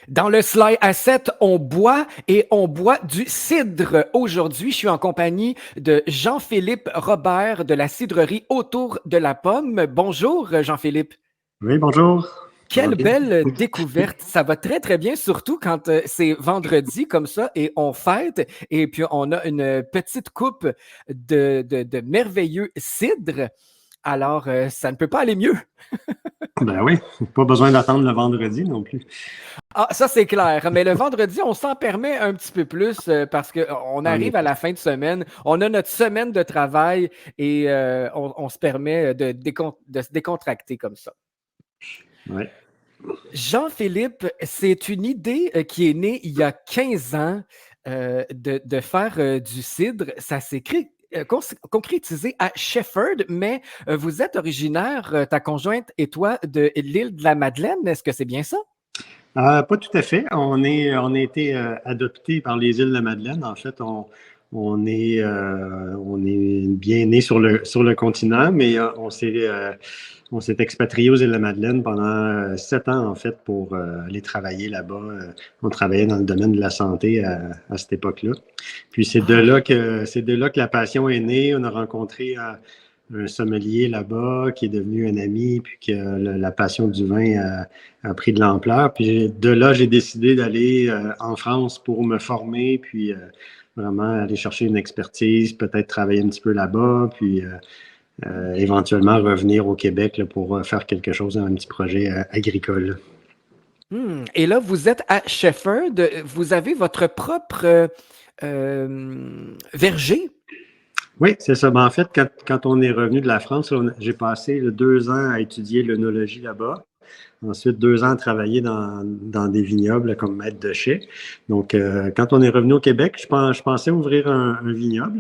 Dans le Sly à 7, on boit et on boit du cidre. Aujourd'hui, je suis en compagnie de Jean-Philippe Robert de la cidrerie Autour de la Pomme. Bonjour, Jean-Philippe. Oui, bonjour. Ça va Quelle bien? belle découverte. Ça va très, très bien, surtout quand c'est vendredi comme ça et on fête. Et puis, on a une petite coupe de merveilleux cidre. Alors, ça ne peut pas aller mieux. Ben oui, pas besoin d'attendre le vendredi non plus. Ah, ça, c'est clair. Mais le vendredi, on s'en permet un petit peu plus parce qu'on En arrive à effet. la fin de semaine. On a notre semaine de travail et on se permet de se décontracter comme ça. Ouais. Jean-Philippe, c'est une idée qui est née il y a 15 ans de faire du cidre. Ça s'est concrétisé à Shefford, mais vous êtes originaire, ta conjointe et toi, de l'île de la Madeleine. Est-ce que c'est bien ça? Pas tout à fait. On a été adoptés par les îles de la Madeleine. En fait, on est bien né sur le continent, mais on s'est expatrié aux îles de la Madeleine pendant 7 ans, en fait, pour aller travailler là-bas. On travaillait dans le domaine de la santé à cette époque-là. Puis c'est de là que la passion est née. On a rencontré un sommelier là-bas qui est devenu un ami, puis que la passion du vin a pris de l'ampleur. Puis de là, j'ai décidé d'aller en France pour me former, puis vraiment aller chercher une expertise, peut-être travailler un petit peu là-bas, puis éventuellement revenir au Québec là, pour faire quelque chose, un petit projet agricole. Et là, vous êtes à Shefford. Vous avez votre propre verger. Oui, c'est ça. Ben, en fait, quand on est revenu de la France, j'ai passé 2 ans à étudier l'œnologie là-bas. Ensuite, 2 ans à travailler dans des vignobles comme maître de chai. Donc, quand on est revenu au Québec, je pensais ouvrir un vignoble.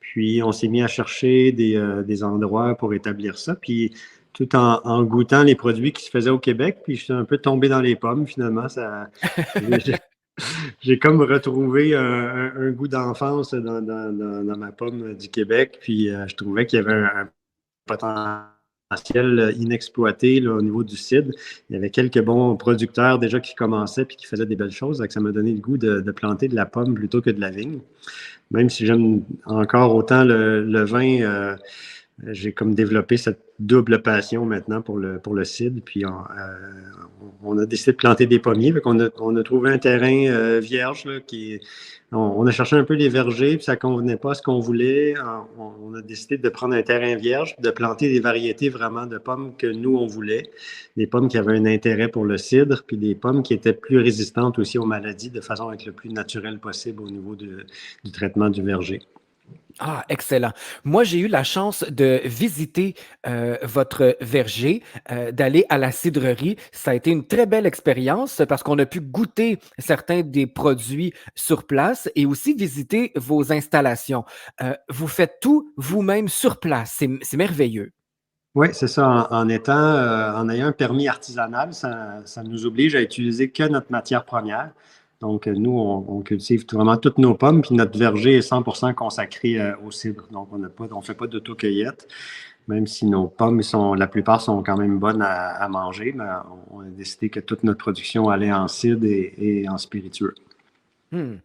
Puis, on s'est mis à chercher des endroits pour établir ça. Puis, tout en goûtant les produits qui se faisaient au Québec, puis je suis un peu tombé dans les pommes, finalement. J'ai comme retrouvé un goût d'enfance dans ma pomme du Québec. Puis, je trouvais qu'il y avait un potentiel inexploité là, au niveau du cidre. Il y avait quelques bons producteurs déjà qui commençaient puis qui faisaient des belles choses. Donc ça m'a donné le goût de planter de la pomme plutôt que de la vigne. Même si j'aime encore autant le vin, j'ai comme développé cette double passion maintenant pour le cidre. Puis on a décidé de planter des pommiers. On a trouvé un terrain vierge là, on a cherché un peu les vergers, puis ça ne convenait pas à ce qu'on voulait. On a décidé de prendre un terrain vierge, de planter des variétés vraiment de pommes que nous, on voulait. Des pommes qui avaient un intérêt pour le cidre, puis des pommes qui étaient plus résistantes aussi aux maladies, de façon à être le plus naturel possible au niveau du traitement du verger. Ah, excellent. Moi, j'ai eu la chance de visiter votre verger, d'aller à la cidrerie. Ça a été une très belle expérience parce qu'on a pu goûter certains des produits sur place et aussi visiter vos installations. Vous faites tout vous-même sur place. C'est merveilleux. Oui, c'est ça. En ayant un permis artisanal, ça nous oblige à utiliser que notre matière première. Donc, nous, on cultive vraiment toutes nos pommes, puis notre verger est 100% consacré au cidre. Donc, on fait pas d'autocueillette, même si nos pommes la plupart sont quand même bonnes à manger, mais on a décidé que toute notre production allait en cidre et en spiritueux. Hmm.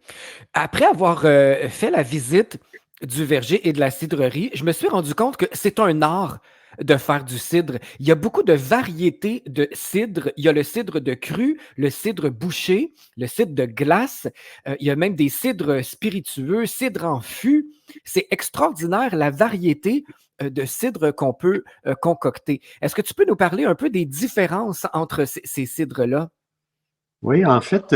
Après avoir fait la visite du verger et de la cidrerie, je me suis rendu compte que c'est un art de faire du cidre. Il y a beaucoup de variétés de cidre. Il y a le cidre de cru, le cidre bouché, le cidre de glace. Il y a même des cidres spiritueux, cidre en fût. C'est extraordinaire la variété de cidre qu'on peut concocter. Est-ce que tu peux nous parler un peu des différences entre ces cidres-là? Oui, en fait,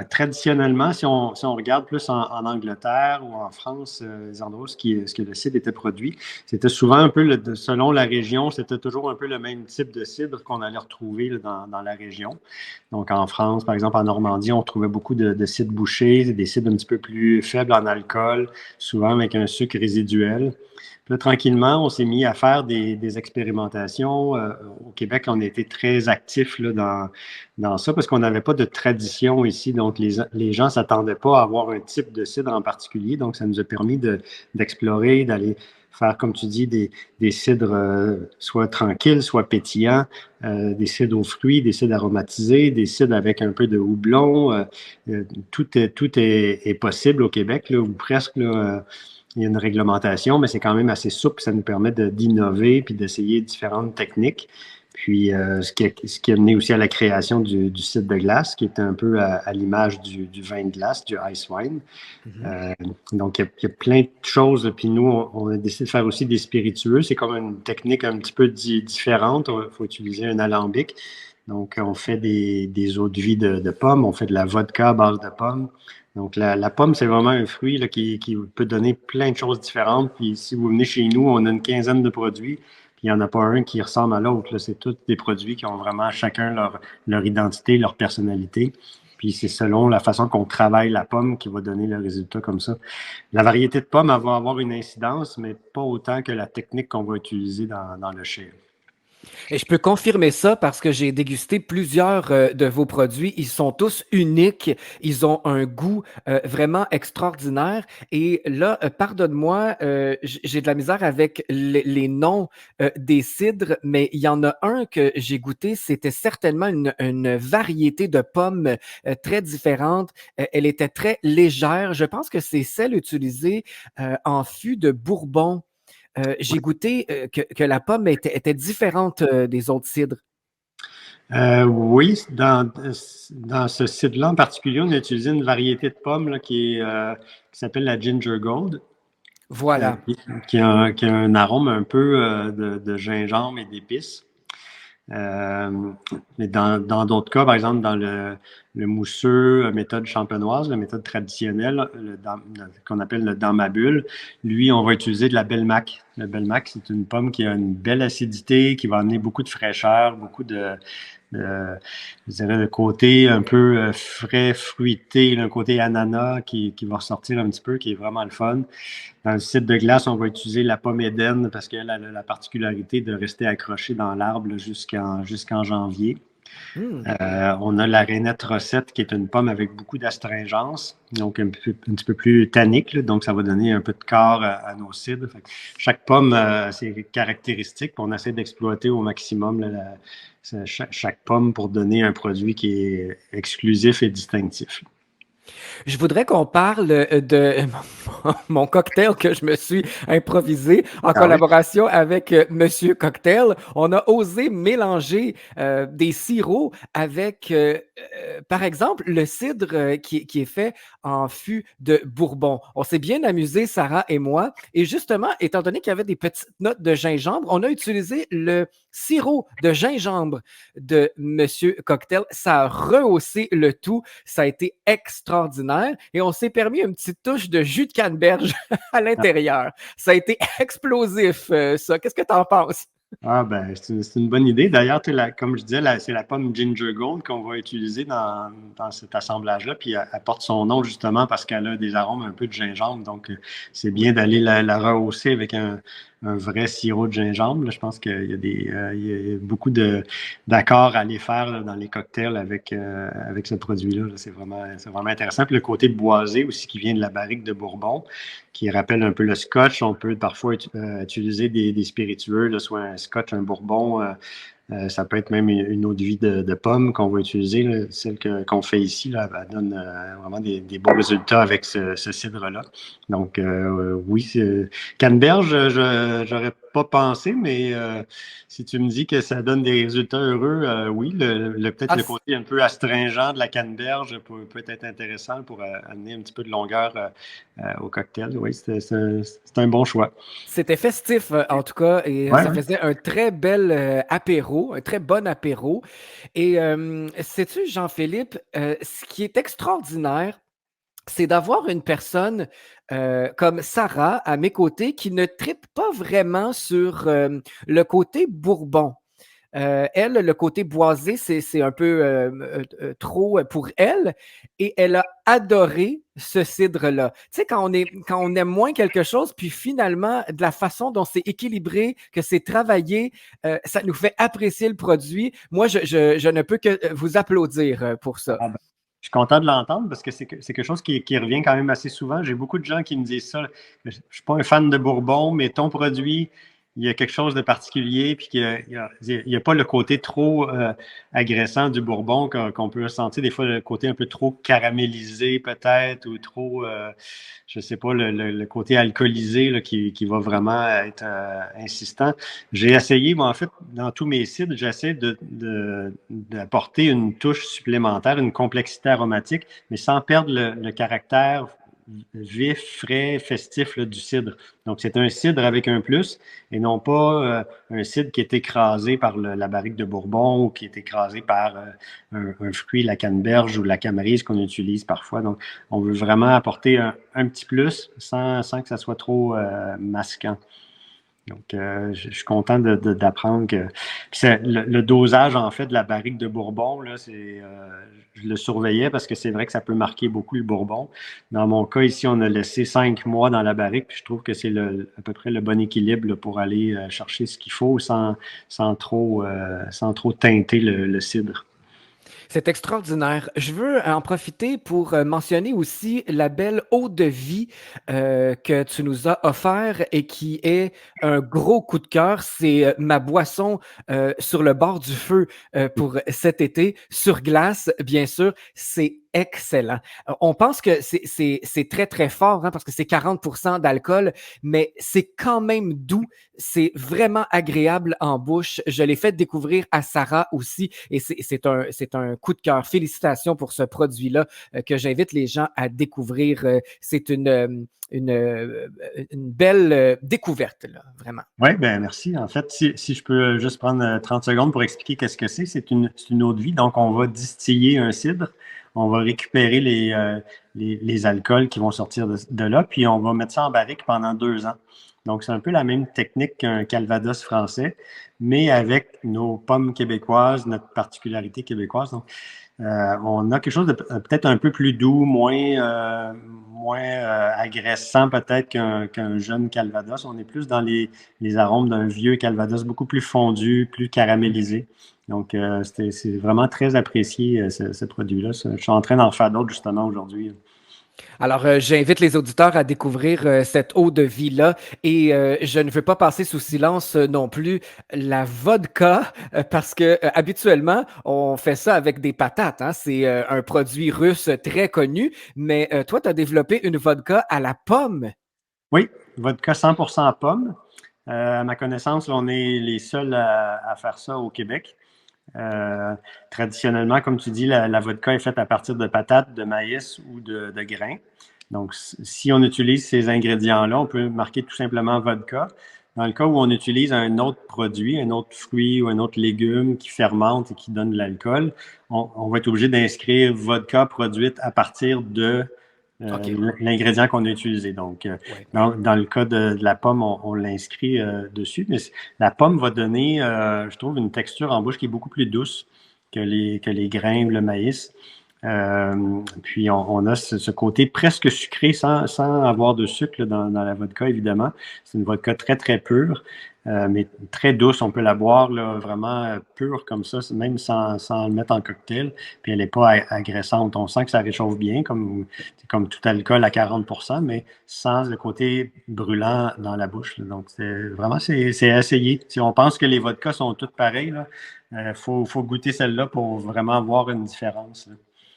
traditionnellement, si on regarde plus en Angleterre ou en France, les endroits où ce que le cidre était produit, c'était souvent un peu, selon la région, c'était toujours un peu le même type de cidre qu'on allait retrouver là, dans la région. Donc, en France, par exemple, en Normandie, on trouvait beaucoup de cidres bouchés, des cidres un petit peu plus faibles en alcool, souvent avec un sucre résiduel. Puis là, tranquillement, on s'est mis à faire des expérimentations. Au Québec, on a été très actifs là, dans ça parce qu'on n'avait pas de tradition ici, donc les gens ne s'attendaient pas à avoir un type de cidre en particulier, donc ça nous a permis d'explorer, d'aller faire, comme tu dis, des cidres soit tranquilles, soit pétillants, des cidres aux fruits, des cidres aromatisés, des cidres avec un peu de houblon. Tout est possible au Québec, là, ou presque. Là, il y a une réglementation, mais c'est quand même assez souple. Ça nous permet d'innover puis d'essayer différentes techniques. Puis, ce qui a mené aussi à la création du cidre de glace, qui est un peu à l'image du vin de glace, du ice wine. Mhm. Donc, il y a plein de choses. Puis nous, on a décidé de faire aussi des spiritueux. C'est comme une technique un petit peu différente. Il faut utiliser un alambic. Donc, on fait des eaux de vie de pommes. On fait de la vodka à base de pommes. Donc, la pomme, c'est vraiment un fruit là, qui peut donner plein de choses différentes. Puis, si vous venez chez nous, on a une quinzaine de produits. Puis, il n'y en a pas un qui ressemble à l'autre. C'est tous des produits qui ont vraiment chacun leur identité, leur personnalité. Puis c'est selon la façon qu'on travaille la pomme qui va donner le résultat comme ça. La variété de pomme, elle va avoir une incidence, mais pas autant que la technique qu'on va utiliser dans le share. Et je peux confirmer ça parce que j'ai dégusté plusieurs de vos produits. Ils sont tous uniques. Ils ont un goût vraiment extraordinaire. Et là, pardonne-moi, j'ai de la misère avec les noms des cidres, mais il y en a un que j'ai goûté. C'était certainement une variété de pommes très différente. Elle était très légère. Je pense que c'est celle utilisée en fût de Bourbon. J'ai goûté que la pomme était différente des autres cidres. Oui, dans ce cidre-là en particulier, on a utilisé une variété de pommes là, qui s'appelle la Ginger Gold, Voilà. qui a un arôme un peu de gingembre et d'épices. Mais dans d'autres cas, par exemple, dans le mousseux, méthode champenoise, la méthode traditionnelle, qu'on appelle le dans ma bulle, lui, on va utiliser de la belle mac. La belle mac, c'est une pomme qui a une belle acidité, qui va amener beaucoup de fraîcheur, beaucoup je dirais, le côté un peu frais, fruité, le côté ananas qui va ressortir un petit peu, qui est vraiment le fun. Dans le site de glace, on va utiliser la pomme Éden parce qu'elle a la particularité de rester accrochée dans l'arbre là, jusqu'en janvier. Hmm. On a la rainette Rosette qui est une pomme avec beaucoup d'astringence, donc un petit peu plus tannique, là, donc ça va donner un peu de corps à nos cidres. Fait que chaque pomme a ses caractéristiques, puis on essaie d'exploiter au maximum là, chaque pomme pour donner un produit qui est exclusif et distinctif. Je voudrais qu'on parle de mon cocktail que je me suis improvisé en Ah oui? collaboration avec Monsieur Cocktail. On a osé mélanger des sirops avec, par exemple, le cidre qui est fait en fût de Bourbon. On s'est bien amusé, Sarah et moi. Et justement, étant donné qu'il y avait des petites notes de gingembre, on a utilisé le sirop de gingembre de Monsieur Cocktail. Ça a rehaussé le tout. Ça a été extraordinaire et on s'est permis une petite touche de jus de canneberge à l'intérieur. Ça a été explosif, ça. Qu'est-ce que tu en penses? Ah, ben, c'est une bonne idée. D'ailleurs, comme je disais, c'est la pomme Ginger Gold qu'on va utiliser dans cet assemblage-là. Puis elle porte son nom justement parce qu'elle a des arômes un peu de gingembre. Donc, c'est bien Oui. d'aller la rehausser avec un vrai sirop de gingembre. Là, je pense qu'il y a il y a beaucoup d'accords à aller faire là, dans les cocktails avec ce produit-là. Là. C'est vraiment intéressant. Puis le côté boisé aussi qui vient de la barrique de Bourbon, qui rappelle un peu le scotch. On peut parfois utiliser des spiritueux, là, soit un scotch, un bourbon. Ça peut être même une eau de vie de pomme qu'on va utiliser. Là. Celle qu'on fait ici, là, elle donne vraiment des bons résultats avec ce cidre-là. Donc, oui, canneberge, j'aurais pas pensé, mais si tu me dis que ça donne des résultats heureux, oui, peut-être Ah, le côté un peu astringent de la canneberge peut être intéressant pour amener un petit peu de longueur au cocktail. Oui, c'est un bon choix. c'était festif, en tout cas, et Ouais, ça ouais. faisait un très bel apéro, un très bon apéro. Et sais-tu, Jean-Philippe, ce qui est extraordinaire, c'est d'avoir une personne comme Sarah à mes côtés qui ne tripe pas vraiment sur le côté Bourbon. Elle, le côté boisé, c'est un peu trop pour elle. Et elle a adoré ce cidre-là. Tu sais, quand on aime moins quelque chose, puis finalement, de la façon dont c'est équilibré, que c'est travaillé, ça nous fait apprécier le produit. Moi, je ne peux que vous applaudir pour ça. Ah ben, je suis content de l'entendre parce que c'est quelque chose qui revient quand même assez souvent. J'ai beaucoup de gens qui me disent ça. Je ne suis pas un fan de Bourbon, mais ton produit, il y a quelque chose de particulier, puis il y a pas le côté trop agressant du Bourbon qu'on peut ressentir. Des fois, le côté un peu trop caramélisé, peut-être, ou trop, je sais pas, le côté alcoolisé là, qui va vraiment être insistant. J'ai essayé, moi, en fait, dans tous mes cidres, j'essaie d'apporter une touche supplémentaire, une complexité aromatique, mais sans perdre le caractère vif, frais, festif là, du cidre. Donc, c'est un cidre avec un plus et non pas un cidre qui est écrasé par la barrique de Bourbon ou qui est écrasé par un fruit, la canneberge ou la camerise qu'on utilise parfois. Donc, on veut vraiment apporter un petit plus sans que ça soit trop masquant. Donc, je suis content d'apprendre que le dosage, en fait, de la barrique de Bourbon, là, je le surveillais parce que c'est vrai que ça peut marquer beaucoup le Bourbon. Dans mon cas, ici, on a laissé 5 mois dans la barrique, puis je trouve que c'est à peu près le bon équilibre là, pour aller chercher ce qu'il faut sans trop teinter le cidre. C'est extraordinaire. Je veux en profiter pour mentionner aussi la belle eau de vie que tu nous as offert et qui est un gros coup de cœur. C'est ma boisson sur le bord du feu pour cet été, sur glace, bien sûr. C'est excellent. On pense que c'est très, très fort hein, parce que c'est 40% d'alcool, mais c'est quand même doux. C'est vraiment agréable en bouche. Je l'ai fait découvrir à Sarah aussi et c'est un coup de cœur. Félicitations pour ce produit-là que j'invite les gens à découvrir. C'est une belle découverte, là, vraiment. Oui, ben merci. En fait, si je peux juste prendre 30 secondes pour expliquer qu'est-ce que c'est une eau de vie. Donc, on va distiller un cidre, on va récupérer les alcools qui vont sortir de là, puis on va mettre ça en barrique pendant 2 ans. Donc, c'est un peu la même technique qu'un Calvados français, mais avec nos pommes québécoises, notre particularité québécoise. Donc, on a quelque chose de peut-être un peu plus doux, moins agressant peut-être qu'un jeune Calvados. On est plus dans les arômes d'un vieux Calvados, beaucoup plus fondu, plus caramélisé. Donc, c'est vraiment très apprécié, ce produit-là. Je suis en train d'en faire d'autres justement aujourd'hui. Alors, j'invite les auditeurs à découvrir cette eau de vie-là et je ne veux pas passer sous silence non plus la vodka parce que habituellement, on fait ça avec des patates. Hein? C'est un produit russe très connu, mais toi, tu as développé une vodka à la pomme. Oui, vodka 100% à pomme. À ma connaissance, là, on est les seuls à faire ça au Québec. Traditionnellement, comme tu dis, la vodka est faite à partir de patates, de maïs ou de grains. Donc, si on utilise ces ingrédients-là, on peut marquer tout simplement vodka. Dans le cas où on utilise un autre produit, un autre fruit ou un autre légume qui fermente et qui donne de l'alcool, on va être obligé d'inscrire vodka produite à partir de OK. l'ingrédient qu'on a utilisé. Donc, Ouais. dans le cas de la pomme, on l'inscrit dessus. Mais la pomme va donner, je trouve, une texture en bouche qui est beaucoup plus douce que les grains ou le maïs. Puis on a ce côté presque sucré sans avoir de sucre là, dans la vodka, évidemment. C'est une vodka très, très pure, mais très douce. On peut la boire là, vraiment pure comme ça, même sans le mettre en cocktail. Puis elle n'est pas agressante. On sent que ça réchauffe bien, comme tout alcool à 40%, mais sans le côté brûlant dans la bouche. Là. Donc, c'est à essayer. Si on pense que les vodkas sont toutes pareilles, il faut goûter celle-là pour vraiment voir une différence. Là.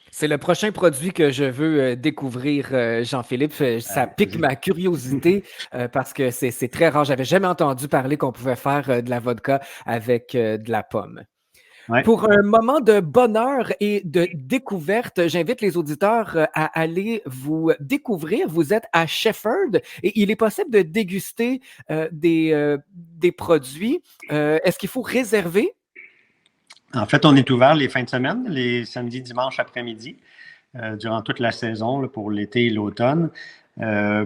C'est le prochain produit que je veux découvrir, Jean-Philippe. Ça pique ma curiosité parce que c'est très rare. J'avais jamais entendu parler qu'on pouvait faire de la vodka avec de la pomme. Ouais. Pour un moment de bonheur et de découverte, j'invite les auditeurs à aller vous découvrir. Vous êtes à Shefford et il est possible de déguster des produits. Est-ce qu'il faut réserver? En fait, on est ouvert les fins de semaine, les samedis, dimanches après-midi, durant toute la saison là, pour l'été et l'automne.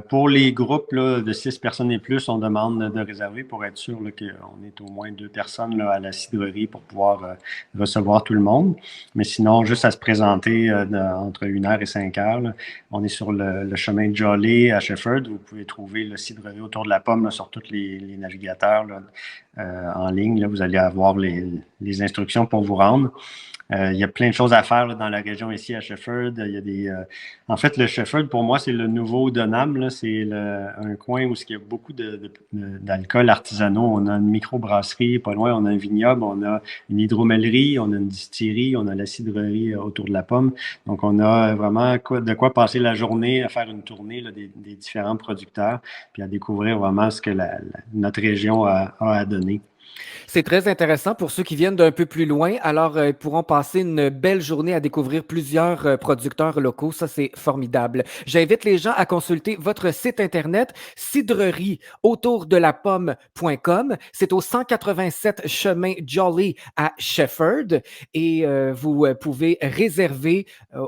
Pour les groupes là, de 6 personnes et plus, on demande de réserver pour être sûr qu'on est au moins 2 personnes là, à la cidrerie pour pouvoir recevoir tout le monde. Mais sinon, juste à se présenter entre 1 heure et 5 heures. Là. On est sur le chemin de Jolly à Shefford. Vous pouvez trouver le cidrerie autour de la pomme là, sur tous les navigateurs là, en ligne. Là, vous allez avoir les instructions pour vous rendre. Il y a plein de choses à faire là, dans la région ici à Shefford. Il y a en fait, le Shefford, pour moi, c'est le nouveau Dunham. Là. C'est un coin où il y a beaucoup d'alcool artisanaux. On a une microbrasserie, pas loin, on a un vignoble, on a une hydromellerie, on a une distillerie, on a la cidrerie autour de la pomme. Donc, on a vraiment de quoi passer la journée à faire une tournée là, des différents producteurs, puis à découvrir vraiment ce que notre région a à donner. C'est très intéressant pour ceux qui viennent d'un peu plus loin. Alors, ils pourront passer une belle journée à découvrir plusieurs producteurs locaux. Ça, c'est formidable. J'invite les gens à consulter votre site internet cidrerie autour de la pomme.com. C'est au 187 chemin Jolly à Shefford et vous pouvez réserver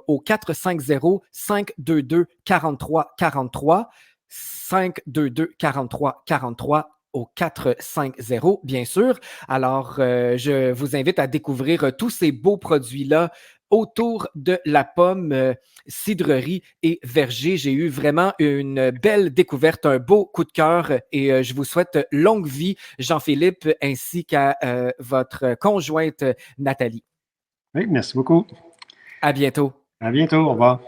au 450-522-4343. 522-4343 au 450, bien sûr. Alors, je vous invite à découvrir tous ces beaux produits-là autour de la pomme, cidrerie et verger. J'ai eu vraiment une belle découverte, un beau coup de cœur et je vous souhaite longue vie, Jean-Philippe, ainsi qu'à votre conjointe Nathalie. Oui, merci beaucoup. À bientôt. À bientôt. Au revoir.